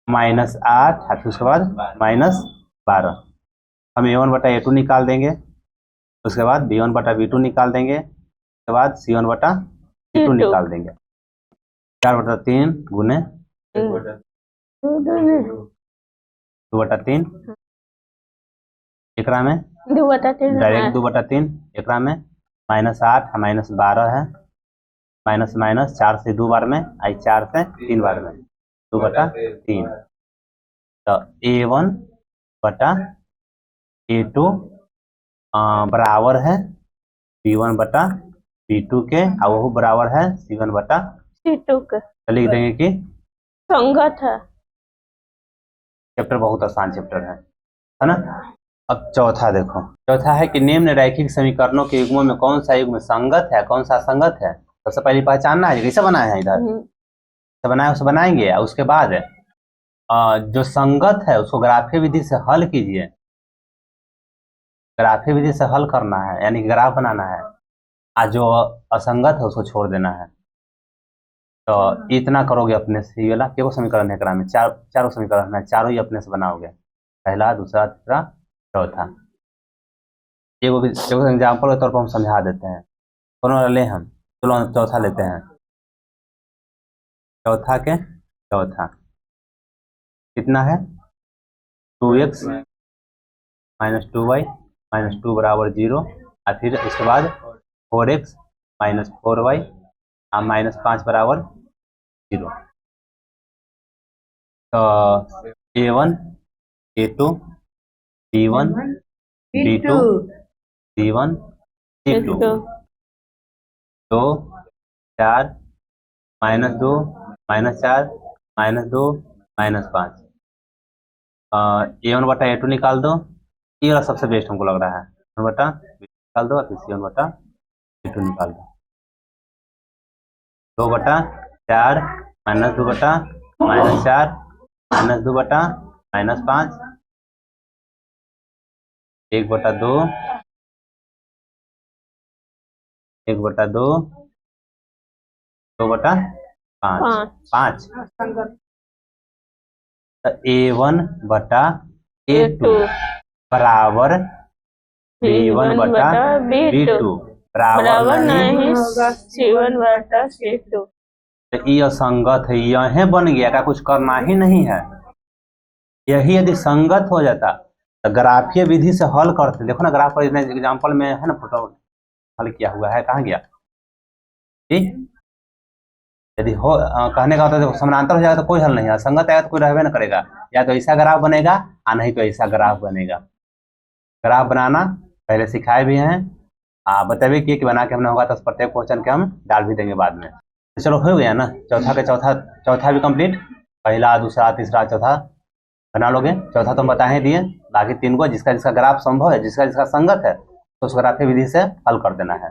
-8 और फिर उसके बाद -12। हम A1 बटा A2 निकाल देंगे, उसके बाद B1 बटा B2 निकाल देंगे, उसके बाद C1 बटा C2 निकाल देंगे। 4 बटा 3 गुने 2 बटा 3, एकरा में 2 बटा 3 डायरेक्ट 2 बटा 3, एकरा में -8 -12 है, माइनस माइनस 4 से 2 बार में, 4 से 3 बार में, 2 बटा 3। तो A1 बटा A2 बराबर है B1 बटा B2 के, और वो बराबर है C1 बटा C2 के, तो लिख देंगे कि संगत है। चैप्टर बहुत आसान चैप्टर है ना। अब चौथा देखो, चौथा है कि निम्न रैखिक समीकरणों के युग्मों में कौन सा युग्म संगत है, कौन सा असंगत है। सबसे पहले पहचानना है कैसे बनाया है, इधर से बनाया उसे बनाएंगे। उसके बाद जो संगत है उसको ग्राफीय विधि से हल कीजिए, ग्राफीय विधि से हल करना है, यानी ग्राफ बनाना है। आज जो असंगत है उसको छोड़ देना है। तो इतना करोगे अपने से। ये वाला केवल समीकरण है, में चारों समीकरण है, चारों ही अपने से बनाओगे, पहला दूसरा तीसरा चौथा। एगो एग्जाम्पल के तौर पर हम समझा देते हैं। कौन ले हम, चलो चौथा लेते हैं। चौथा के चौथा कितना है, 2x माइनस 2y माइनस 2 बराबर 0, और फिर इसके बाद 4x माइनस 4y और माइनस 5 बराबर 0। तो a1 a2 b1 b2 c1 c2 2 4 minus 2 minus 4 minus 2 minus 5। a1 बटा a2 निकाल दो, ये वाला सबसे बेस्ट हमको लग रहा है। a1 बटा निकाल दो, फिर c1 बटा a2 निकाल दो। 2 बटा 4 माइनस 2 बटा माइनस 4 माइनस 2 बटा माइनस 5, 1 बटा 2 1 बटा 2 2 बटा 5 संगत तो a1 बटा a2 बराबर b1 बटा b2 बराबर नहीं होगा C1 बटा C2। तो ये असंगत है, यह बन गया का कुछ करना ही नहीं है। यही यदि संगत हो जाता तो ग्राफीय विधि से हल करते। देखो ना ग्राफ पर एग्जांपल में है ना, फोटो हल किया हुआ है, कहाँ गया। ठीक, यदि हो कहने का होता है समानांतर हो जाएगा तो कोई हल नहीं है, असंगत आएगा तो कोई रहबे ना करेगा। या तो ऐसा ग्राफ बनेगा और नहीं तो ऐसा ग्राफ बनेगा। ग्राफ बनाना पहले सिखाए भी हैं, बताइए कि बना के हमने होगा तो प्रत्येक क्वेश्चन के हम डाल भी देंगे बाद में। तो चलो हो गया ना, चौथा के चौथा भी कंप्लीट, पहला दूसरा तीसरा चौथा बना लोगे। चौथा तो हम बता ही दिए, बाकी 3 को जिसका जिसका ग्राफ संभव है, जिसका जिसका संगत है तो उस ग्राफीय विधि से हल कर देना है।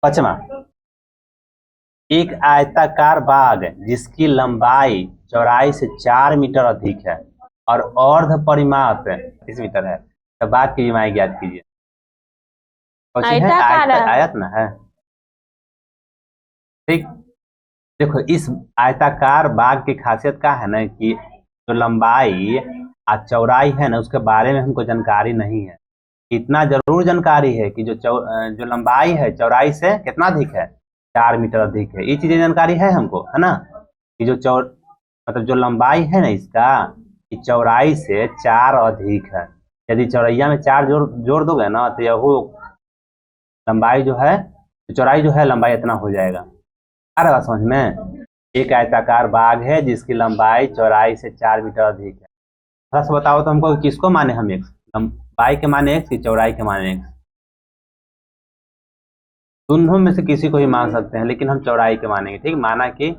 पांचवा, एक आयताकार बाग जिसकी लंबाई चौड़ाई से 4 मीटर अधिक है और अर्ध परिमाप 30 मीटर है, तो बाग की लंबाई ज्ञात कीजिए। आयत ना है, ठीक। देखो इस आयताकार बाग की खासियत क्या है ना, कि जो लंबाई और चौड़ाई है ना उसके बारे में हमको जानकारी नहीं है। इतना जरूर जानकारी है कि जो लंबाई है चौड़ाई से कितना अधिक है, 4 मीटर अधिक है। ये चीजें जानकारी है हमको, है ना, कि मतलब जो लंबाई है ना इसका, कि चौड़ाई से 4 अधिक है। यदि चौड़ैया में 4 जोड़ दोगे ना तो यह लंबाई जो है, चौड़ाई जो है लंबाई इतना हो जाएगा। आ रहा समझ में। एक आयताकार बाग है जिसकी लंबाई चौड़ाई से 4 मीटर अधिक है। थोड़ा सा बताओ तो हमको किसको माने हम, x लंबाई के माने x कि चौड़ाई के माने x। दोनों में से किसी को ही मान सकते हैं, लेकिन हम चौड़ाई के मानेंगे। ठीक, माना कि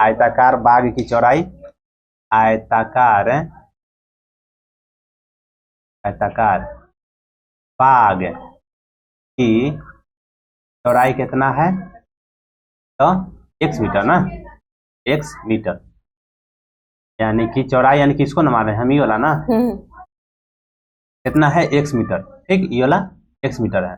आयताकार बाग की चौड़ाई, आयताकार बाग की चौड़ाई कितना है, तो x मीटर ना, x मीटर, यानी कि चौड़ाई यानी कि इसको न मान रहे हम, ये वाला ना कितना है, x मीटर। ठीक, ये वाला x मीटर है।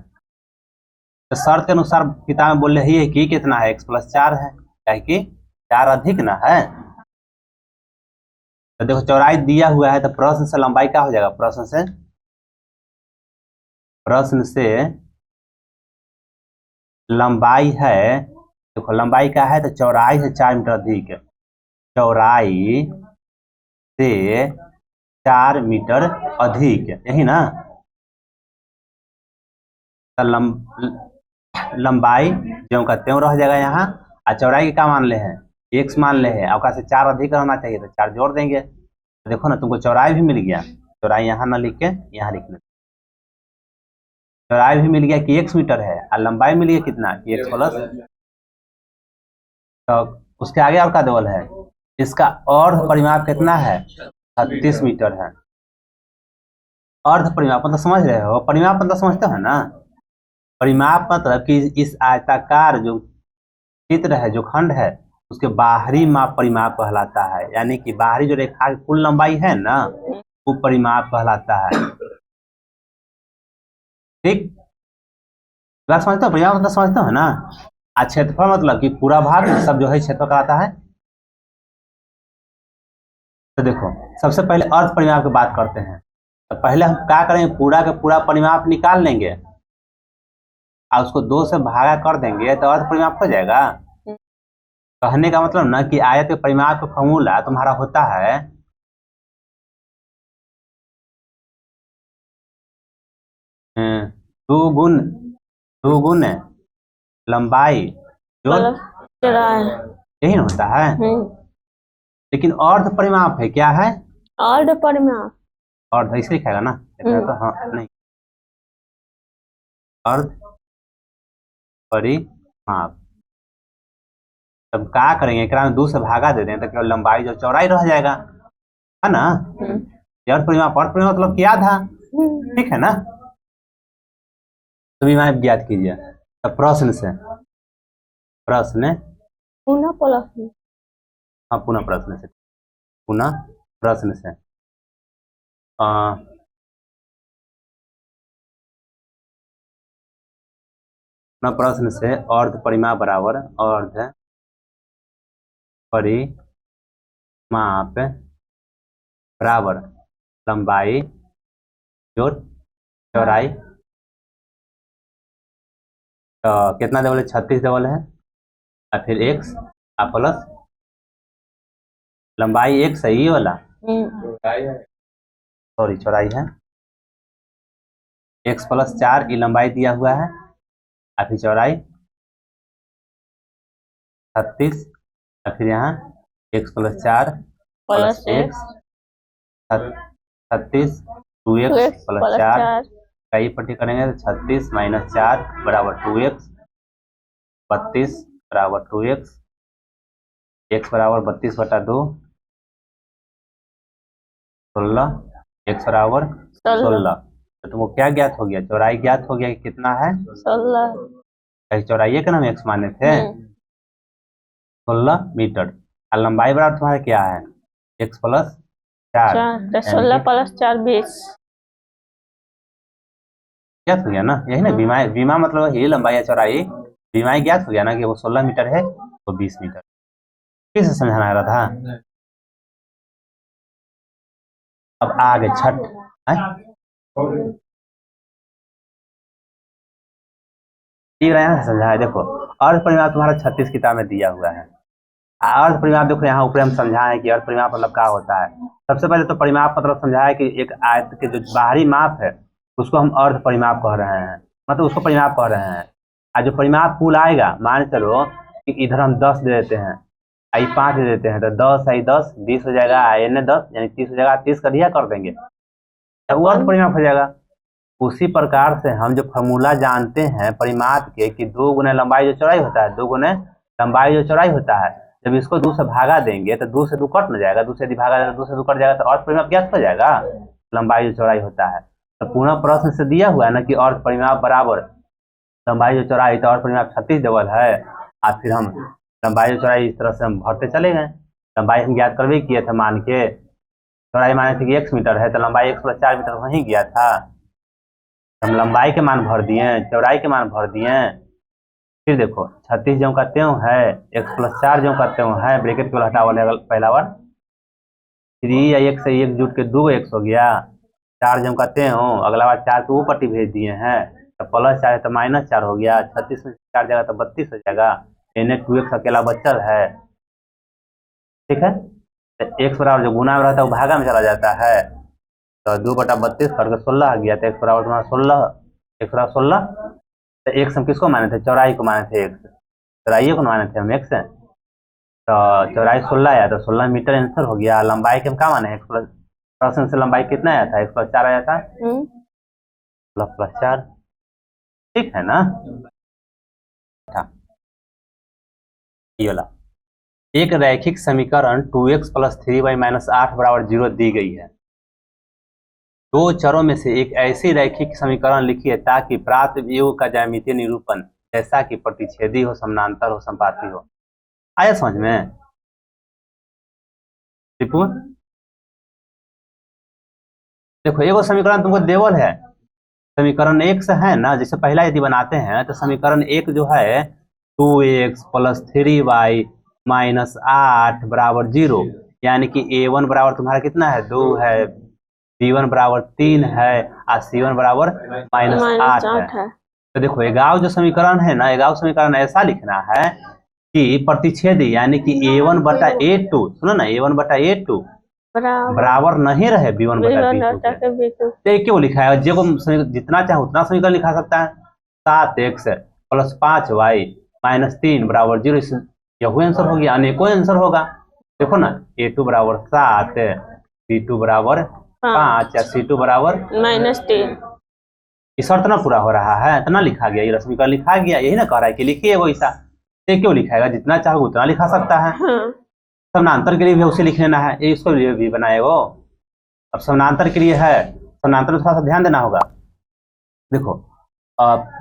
तो शर्त के अनुसार किताब में बोल रही है कि कितना है, x + 4 है, क्या कि 4 अधिक ना है। तो देखो चौड़ाई दिया हुआ है तो प्रश्न से लंबाई क्या हो जाएगा, प्रश्न से लंबाई है। देखो लंबाई क्या है, तो चौड़ाई से 4 मीटर अधिक है, चौड़ाई से 4 मीटर अधिक, यही ना। तो लंबाई जो का त्यों रह जाएगा यहाँ, और चौड़ाई के क्या मान ले हैं, x मान ले हैं, अवकाश से 4 अधिक रहना चाहिए तो 4 जोड़ देंगे। तो देखो ना तुमको चौड़ाई भी मिल गया, चौड़ाई यहाँ ना लिख के यहाँ लिख ले, चौड़ाई भी मिल गया कि x मीटर है, और लंबाई मिल गया कितना, कि x प्लस। तो उसके आगे और का देवल है, इसका अर्ध परिमाप कितना है, 36 मीटर है। अर्ध परिमाप मतलब समझ रहे हो, परिमाप मतलब समझते हो ना। परिमाप मतलब कि इस आयताकार जो चित्र है, जो खंड है, उसके बाहरी माप परिमाप कहलाता है। यानी कि बाहरी जो रेखा की कुल लंबाई है ना, वो परिमाप कहलाता है। ठीक, बात समझते हो, परिमाप मतलब समझते हो ना। क्षेत्रफल मतलब कि पूरा भाग सब जो है क्षेत्रफल कहलाता है। तो देखो, सबसे पहले अर्ध परिमाप की बात करते हैं। तो पहले हम क्या करेंगे, पूरा का पूरा परिमाप निकाल लेंगे और उसको 2 से भागा कर देंगे तो अर्ध परिमाप हो जाएगा। कहने का मतलब ना कि आयत के परिमाप का फॉर्मूला तुम्हारा होता है दो गुण लंबाई जोड़ प्लस चौड़ाई। यही ना होता है। लेकिन अर्ध परिमाप है, क्या है? अर्ध परिमाप। अर्ध ऐसे लिखेगा ना, तो हाँ नहीं, अर्ध परिमाप। तब क्या करेंगे, एकरा में 2 से भागा दे दें तो केवल लंबाई जो चौड़ाई रह जाएगा, है ना। ये अर्ध परिमाप मतलब क्या था, ठीक है ना। तो विमाप ज्ञात कीजिए। तो प्रश्न पुनः प्लस। हाँ, पुनः प्रश्न से पुनः प्रश्न से अर्ध परिमाप बराबर अर्ध परिमाप बराबर लंबाई जोड़ चौड़ाई। तो कितना डबल है, 36 डबल है, और फिर x प्लस लंबाई x है, ये वाला सॉरी चौड़ाई है, x प्लस 4 ये लंबाई दिया हुआ है, और फिर चौड़ाई 36, और फिर यहाँ x plus 4 plus x 36 2x plus 4 कई पट्टी करेंगे तो 36 माइनस 4 बराबर 2x, 32 बराबर 2x, x बराबर 32/2 16, x बराबर 16। तो तुमको क्या ज्ञात हो गया, चौड़ाई ज्ञात हो गया कि कितना है 16। चौड़ाई का नाम x माने थे 16 मीटर, और लंबाई बराबर तुम्हारा क्या है x प्लस 4, 16 प्लस 4 20। ज्ञात हो गया ना, यही ना विमा मतलब यही लंबाई या चौड़ाई। विमाई ज्ञात हो गया ना कि वो 16 मीटर है, वो 20 मीटर। किसे समझाना रहा था। अब आगे छठ ठीक है, समझा है। देखो, अर्ध परिमाप तुम्हारा 36 किताब में दिया हुआ है। अर्ध परिमाप देखो यहाँ ऊपर हम समझाएं कि अर्ध परिमाप मतलब क्या होता है। सबसे पहले तो परिमाप मतलब समझाया कि एक आयत के जो बाहरी माप है उसको हम अर्ध परिमाप कह रहे हैं, मतलब उसको परिमाप कह रहे हैं। और जो परिमाप कुल आएगा, मान चलो कि इधर हम 10 दे देते हैं, आई 5 दे देते हैं, तो 10 आई 10 20 हो जाएगा, आई 10 यानी 30 हो जाएगा, 30 का दिया कर देंगे तो वो अर्ध परिमाप हो जाएगा। उसी प्रकार से हम जो फॉर्मूला जानते हैं परिमाप के कि 2 गुना लंबाई जो चौड़ाई होता है, 2 गुना लंबाई जो चौड़ाई होता है, जब इसको 2 से भागा देंगे तो 2 से 2 कट न जाएगा, 2 से यदि भागा जाएगा 2 से 2 कट जाएगा, तो अर्ध परिमाप ज्ञात हो जाएगा, लंबाई जो चौड़ाई होता है। तो पुनः प्रश्न से दिया हुआ है ना कि अर्ध परिमाप बराबर लंबाई जो चौड़ाई, तो अर्ध परिमाप 36 डबल है, और फिर हम लंबाई जो चौड़ाई इस तरह से हम भरते चले गए। लंबाई हम ज्ञात कर भी किए थे मान के, चौड़ाई माने थे कि x मीटर है, तो लंबाई x प्लस 4 मीटर वहीं गया था, हम लंबाई के मान भर दिए, चौड़ाई के मान भर दिए। फिर देखो 36 जो का त्यों है, x प्लस 4 जो का त्यों है, ब्रैकेट को हटा वाले पहला बार 3 या 1 से 1 जुट के 2 x हो गया, 4 जो का त्यों, अगला बार 4 को वो पट्टी भेज दिए हैं, तो प्लस 4 है तो माइनस 4 हो गया, 36 में 4 जाएगा तो 32 हो जाएगा, इन्हें 2x अकेला बचल है, ठीक है। तो x बराबर जो गुना में रहता है वो भागा में चला जाता है, तो 2/32 करके 16 आ गया, तो x बराबर तुम्हारा 16, x बराबर 16। तो x हम किसको माने थे, चौड़ाई को माने थे, x चौड़ाई को माने थे हम x, तो चौड़ाई 16 आया, तो 16 मीटर आंसर हो गया। लंबाई के हम क्या माने, x प्लस, प्रश्न से लंबाई कितना आया था, x प्लस 4 आया था, प्लस 4, ठीक है ना। ये वाला एक रैखिक समीकरण 2x + 3y - 8 = 0 दी गई है। दो चरों में से एक ऐसी रैखिक समीकरण लिखिए ताकि प्राप्त योग का ज्यामितीय निरूपण जैसा कि प्रतिच्छेदी हो, समानांतर हो, संपाती हो। आया समझ में? टिप्पू देखो, एगो समीकरण तुमको देवल है, समीकरण एक से है ना, जैसे पहला यदि बनाते हैं तो समीकरण एक जो है 2x + 3y - 8 = 0, यानी कि a1 बराबर तुम्हारा कितना है, 2 है, b1 बराबर 3 है और c1 बराबर -8 है। तो देखो एगाव जो समीकरण है ना, एगाव समीकरण ऐसा लिखना है कि प्रतिच्छेदी यानी कि a1 बटा a2, सुनो ना, a1 बटा a2 बराबर नहीं रहे b1 बटा b2 के। तो क्यों लिखा है? जो जितना चाहे उतना समीकरण लिखा सकता है। 7x + 5y - 3 = 0, यही आंसर हो गया, अनेकों आंसर होगा। देखो ना, a2 बराबर 7, b2 बराबर 5 या c2 बराबर -3। ये शर्त ना पूरा हो रहा है, इतना लिखा गया, ये समीकरण लिखा गया, यही ना कह रहा है कि लिखिए वैसा। तो क्यों लिखाएगा? जितना चाहो उतना लिखा सकता है। समानांतर के लिए भी उसे लिख लेना है, ये इसको लिए भी बनाए वो। अब समानांतर के लिए है, समानांतर में थोड़ा सा ध्यान देना होगा। देखो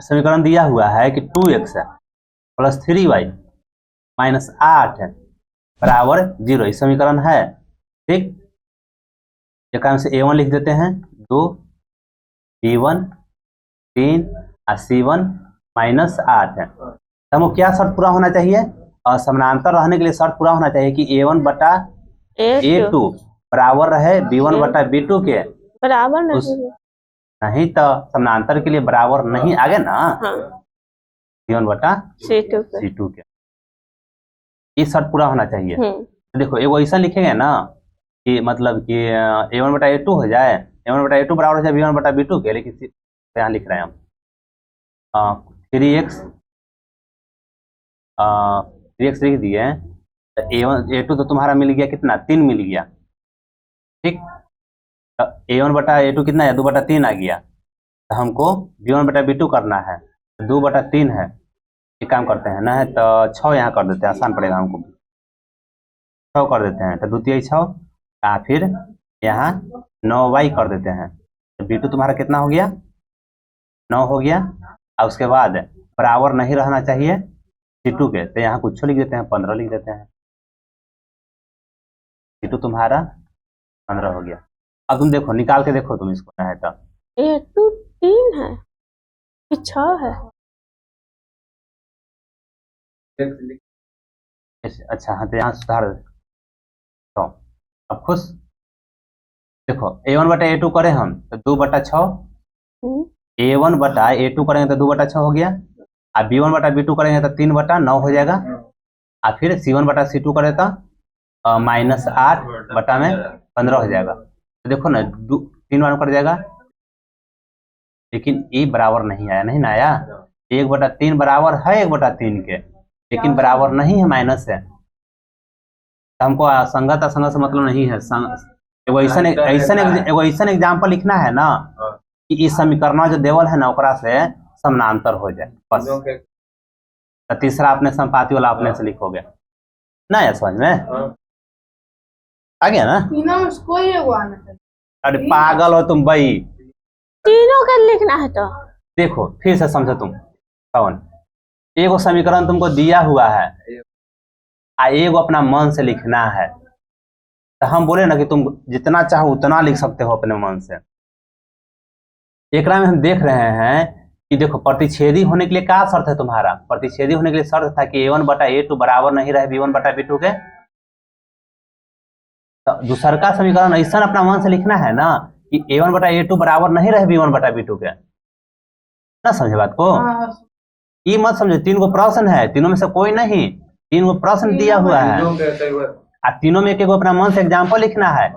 समीकरण दिया हुआ है कि 2x + 3y - 8 = 0, ये समीकरण है, ठीक। एक कारण से a1 लिख देते हैं 2, b1 3 और c1 -8 है। तो हमको क्या शर्त पूरा होना चाहिए? और समानांतर रहने के लिए शर्त पूरा होना चाहिए कि a1 बटा a2 बराबर रहे b1 बटा b2 के बराबर नहीं तो समानांतर के लिए बराबर नहीं आगे ना, b1 बटा c2 के, ये शर्त पूरा होना चाहिए। तो देखो एगो ऐसा लिखेंगे ना कि मतलब कि a1 बटा a2 हो जाए, a1 बटा a2 बराबर हो जाए b1 बटा b2 के, लेकिन यहाँ लिख रहे हैं हम 3x लिख दिए। तो a1 a2 तो तुम्हारा मिल गया कितना, 3 मिल गया, ठीक। तो a1 बटा a2 कितना है, 2 बटा 3 आ गया। तो हमको b1 बटा b2 करना है, 2 बटा 3 है, ये काम करते हैं ना, तो 6 यहाँ कर देते हैं, आसान पड़ेगा हमको, 6 कर देते हैं, तो 2 3 6 या फिर यहाँ 9y कर देते हैं। तो b2 तुम्हारा कितना हो गया, 9 हो गया। और उसके बाद बराबर नहीं रहना चाहिए c2 के, तो यहाँ कुछ लिख देते हैं, 15 लिख देते हैं, c2 तुम्हारा 15 हो गया। अब तुम देखो, निकाल के देखो तुम इसको, है तो a2 3 है कि 6 है? अच्छा हाँ, तो यहाँ सुधार। तो अब खुश देखो, a1 बटा a2 करें हम तो 2 बटा 6, a1 बटा a2 करेंगे तो 2 बटा 6 हो गया, और b1 बटा b2 करेंगे तो 3 बटा 9 हो जाएगा, और फिर c1 बटा c2 करें तो -8 बटा में 15 हो जाएगा। तो देखो ना, 3 बार कर जाएगा, लेकिन ये बराबर नहीं आया, नहीं ना आया। 1 बटा 3 बराबर है 1 बटा 3 के, लेकिन बराबर नहीं है, माइनस है। तो हमको संगत असंगत से मतलब नहीं है। एगो ऐसा एग्जाम्पल लिखना है ना कि इस समीकरण जो देवल है ना ओकरा से समानांतर हो जाए, बस। तो तीसरा अपने संपाती वाला अपने से लिखोगे ना, या समझ में आ गया ना? अरे पागल हो तुम भाई, तीनों का लिखना है। तो देखो फिर से समझो तुम, कौन एगो समीकरण तुमको दिया हुआ है, एगो अपना मन से लिखना है। तो हम बोले ना कि तुम जितना चाहो उतना लिख सकते हो अपने मन से। एक में हम देख रहे हैं कि देखो, प्रतिच्छेदी होने के लिए क्या शर्त है तुम्हारा? प्रतिच्छेदी होने के लिए शर्त था कि a1 बटा a2 बराबर नहीं रहे b1 बटा b2 के। तो दूसर का समीकरण ऐसा अपना मन से लिखना है ना कि a1 बटा a2 बराबर नहीं रहे b1 बटा b2 के। ना समझे बात को? ये मत समझो, 3 गो प्रश्न है, तीनों में से कोई नहीं, 3 गो प्रश्न दिया हुआ है, और तीनों में एक अपना मन से एग्जाम्पल लिखना है।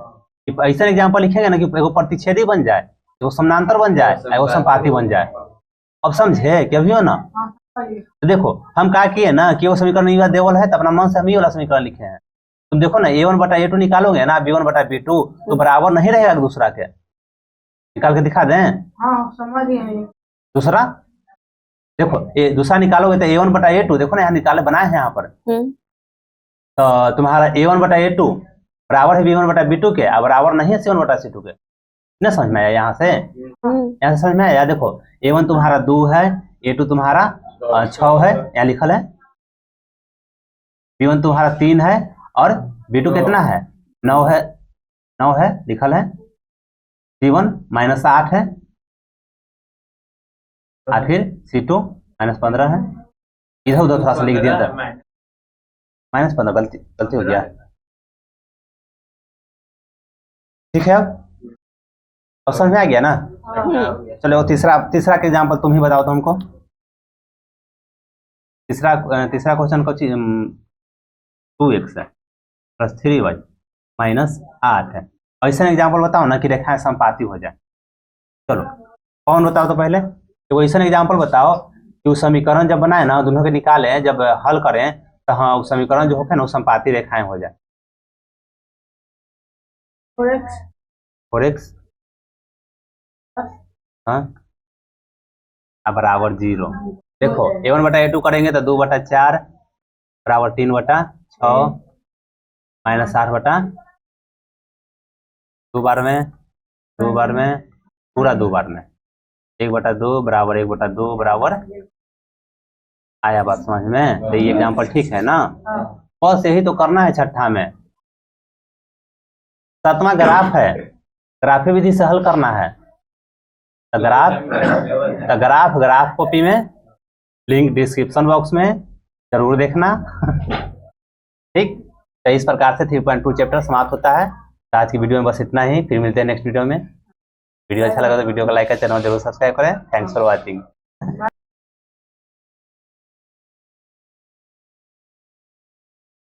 कि ऐसा एग्जाम्पल लिखेंगे ना कि एगो प्रतिच्छेदी बन जाए, एगो समानांतर बन जाए, एगो संपाती बन जाए। अब समझे कि अभी हो ना? तो देखो हम क्या किए ना कि वो समीकरण देवल है, तो अपना मन से हम ये वाला समीकरण लिखे हैं। तुम देखो ना, a1 बटा a2 निकालोगे ना, b1 बटा b2, तो बराबर नहीं रहेगा दूसरा के। निकाल के दिखा दें? दूसरा देखो, दूसरा निकालोगे तो a1 बटा a2, देखो ना यहाँ निकाले बनाए हैं यहाँ पर, तो तुम्हारा A1 बटा A2 बराबर है B1 बटा B2 के, अब बराबर नहीं है C1 बटा C2 के। ना समझ में आया यहाँ से? यहाँ से समझ में आया? देखो A1 तुम्हारा 2 है, A2 तुम्हारा 6 है, यहाँ लिखल है। B1 तुम्हारा 3 है और B2 कितना है? 9 है, 9 है लिखल है। C1 माइनस 8 है, आखिर C2 माइनस 15 है। इधर उधर थोड़ा सा लिख दिया था, माइनस 15 गलती हो गया। ठीक है, अब समझ में आ गया ना? चलो तीसरा के एग्जाम्पल तुम ही बताओ तो हमको। तीसरा क्वेश्चन को 2x है प्लस 3y माइनस 8 है। ऐसा एग्जाम्पल बताओ ना कि रेखाएं समपाती हो जाए। चलो कौन बताओ तो पहले, तो ऐसा एग्जाम्पल बताओ कि वो समीकरण जब बनाए ना, दोनों के निकालें, जब हल करें तो हाँ वो समीकरण जो होगा ना वो समपाती रेखाएं हो जाए। 4x हाँ बराबर 0। देखो A1 बटा A2 करेंगे तो 2 बटा 4 बराबर 3 बटा 6 माइनस 8 बटा 2 बार में पूरा 2 बार में 1 बटा 2 बराबर 1 बटा 2 बराबर। आया बात समझ में? तो ये एग्जाम्पल ठीक है ना? बस यही तो करना है छठा में। 7वां ग्राफ है, ग्राफी विधि से हल करना है। ग्राफ कॉपी में, लिंक डिस्क्रिप्शन बॉक्स में जरूर देखना। ठीक, तो इस प्रकार से 3.2 चैप्टर समाप्त होता है। तो आज की वीडियो में बस इतना ही, फिर मिलते हैं नेक्स्ट वीडियो में। वीडियो अच्छा लगा तो वीडियो को लाइक करें, चैनल जरूर सब्सक्राइब करें। Thanks for watching.